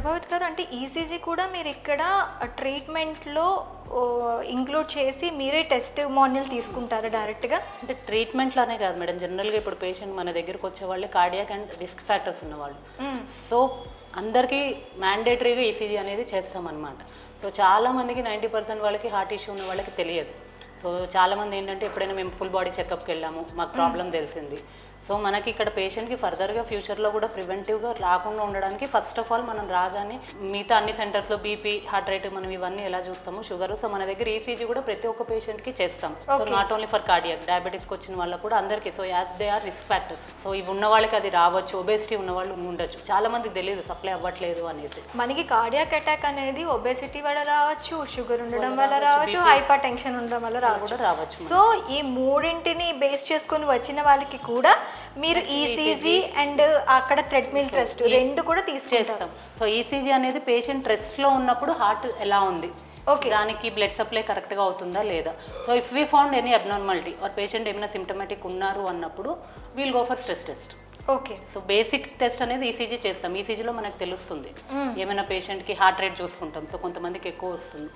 ప్రభావిత్ గారు, అంటే ఈసీజీ కూడా మీరు ఇక్కడ ట్రీట్మెంట్లో ఇంక్లూడ్ చేసి మీరే టెస్ట్ మాన్యువల్ తీసుకుంటారా డైరెక్ట్గా? అంటే ట్రీట్మెంట్లోనే కాదు మేడం, జనరల్గా ఇప్పుడు పేషెంట్ మన దగ్గరకు వచ్చే వాళ్ళు కార్డియాక్ అండ్ రిస్క్ ఫ్యాక్టర్స్ ఉన్నవాళ్ళు. సో అందరికీ మ్యాండేటరీగా ఈసీజీ అనేది చేస్తామన్నమాట. సో చాలామందికి 90% వాళ్ళకి హార్ట్ ఇష్యూ ఉన్న వాళ్ళకి తెలియదు. సో చాలామంది ఏంటంటే ఎప్పుడైనా మేము ఫుల్ బాడీ చెకప్కి వెళ్ళాము, మాకు ప్రాబ్లం తెలిసింది. సో మనకి ఇక్కడ పేషెంట్కి ఫర్దర్గా ఫ్యూచర్లో కూడా ప్రివెంటివ్గా రాకుండా ఉండడానికి ఫస్ట్ ఆఫ్ ఆల్ మనం రాగానే మిగతా అన్ని సెంటర్స్లో బీపీ, హార్ట్ రేట్ మనం ఇవన్నీ ఎలా చూస్తాము, షుగర్, సో మన దగ్గర ఈసీజీ కూడా ప్రతి ఒక్క పేషెంట్కి చేస్తాం. So not only for cardiac, డయాబెటీస్కి వచ్చిన వాళ్ళకు కూడా అందరికీ. So as they are risk factors. So ఇవి ఉన్న వాళ్ళకి అది రావచ్చు, ఒబేసిటీ ఉన్న వాళ్ళు ఉండొచ్చు. చాలా మందికి తెలియదు సప్లై అవ్వట్లేదు అనేసి. మనకి కార్డియాక్ అటాక్ అనేది ఒబేసిటీ వల్ల రావచ్చు, షుగర్ ఉండడం వల్ల రావచ్చు, హైపర్ టెన్షన్ ఉండడం వల్ల రావచ్చు. సో ఈ మూడింటిని బేస్ చేసుకుని వచ్చిన వాళ్ళకి కూడా మీరు ఈసీజీ అండ్ అక్కడ థ్రెడ్మిల్ టెస్ట్ రెండు కూడా తీసుకుంటాం. సో ఈసీజీ అనేది పేషెంట్ రెస్ట్లో ఉన్నప్పుడు హార్ట్ ఎలా ఉంది, దానికి బ్లడ్ సప్లై కరెక్ట్గా అవుతుందా లేదా. So if we found any abnormality or patient ఏమైనా సిమ్టమాటిక్ ఉన్నారు అన్నప్పుడు we'll go for stress test. Okay. So basic test అనేది ఈసీజీ చేస్తాం. ఈసీజీలో మనకు తెలుస్తుంది ఏమైనా పేషెంట్కి హార్ట్ రేట్ చూసుకుంటాం. సో కొంతమందికి ఎక్కువ వస్తుంది,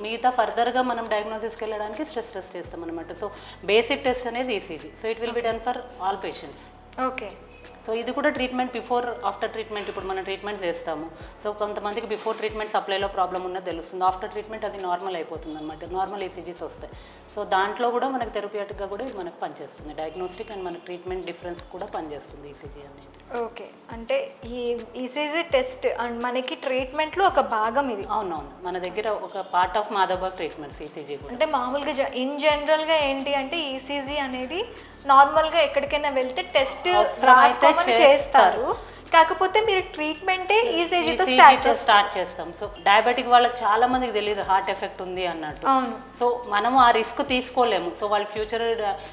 మిగతా ఫర్దర్గా మనం డయాగ్నోసిస్కి వెళ్ళడానికి స్ట్రెస్ టెస్ట్ చేస్తాం అనమాట. సో బేసిక్ టెస్ట్ అనేది ECG. So it will be done for all patients. Okay. So ఇది కూడా ట్రీట్మెంట్ బిఫోర్ ఆఫ్టర్ ట్రీట్మెంట్. ఇప్పుడు మనం ట్రీట్మెంట్ చేస్తాము, సో కొంతమందికి బిఫోర్ ట్రీట్మెంట్ సప్లైలో ప్రాబ్లం ఉన్నది తెలుస్తుంది, ఆఫ్టర్ ట్రీట్మెంట్ అది నార్మల్ అయిపోతుంది అనమాట. నార్మల్ ఈసీజీస్ వస్తాయి. సో దాంట్లో కూడా మనకు థెరప్యూటిక్గా కూడా ఇది మనకు పనిచేస్తుంది. డయాగ్నోస్టిక్ అండ్ మన ట్రీట్మెంట్ డిఫరెన్స్ కూడా పనిచేస్తుంది ఈసీజీ అనేది. ఓకే. అంటే ఈ ఈసీజీ టెస్ట్ అండ్ మనకి ట్రీట్మెంట్లో ఒక భాగం ఇది. అవునవును, మన దగ్గర ఒక పార్ట్ ఆఫ్ మాధవబాగ్ ట్రీట్మెంట్స్ ఈసీజీ కూడా. అంటే మామూలుగా ఇన్ జనరల్గా ఏంటి అంటే ఈసీజీ అనేది నార్మల్గా ఎక్కడికైనా వెళ్తే టెస్ట్ రాసుకోమని చేస్తారు, కాకపోతే మీరు ట్రీట్మెంటే ఈసీజీతో స్టార్ట్ చేస్తాం. సో డయాబెటిక్ వాళ్ళకి చాలా మందికి తెలియదు హార్ట్ ఎఫెక్ట్ ఉంది అన్నట్టు. సో మనము ఆ రిస్క్ తీసుకోలేము. సో వాళ్ళ ఫ్యూచర్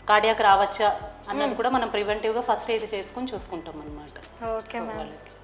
కార్డియాక్ రావచ్చా అన్నది కూడా మనం ప్రివెంటివ్గా ఫస్ట్ ఇది చేసుకుని చూసుకుంటాం అనమాట. Okay ma'am.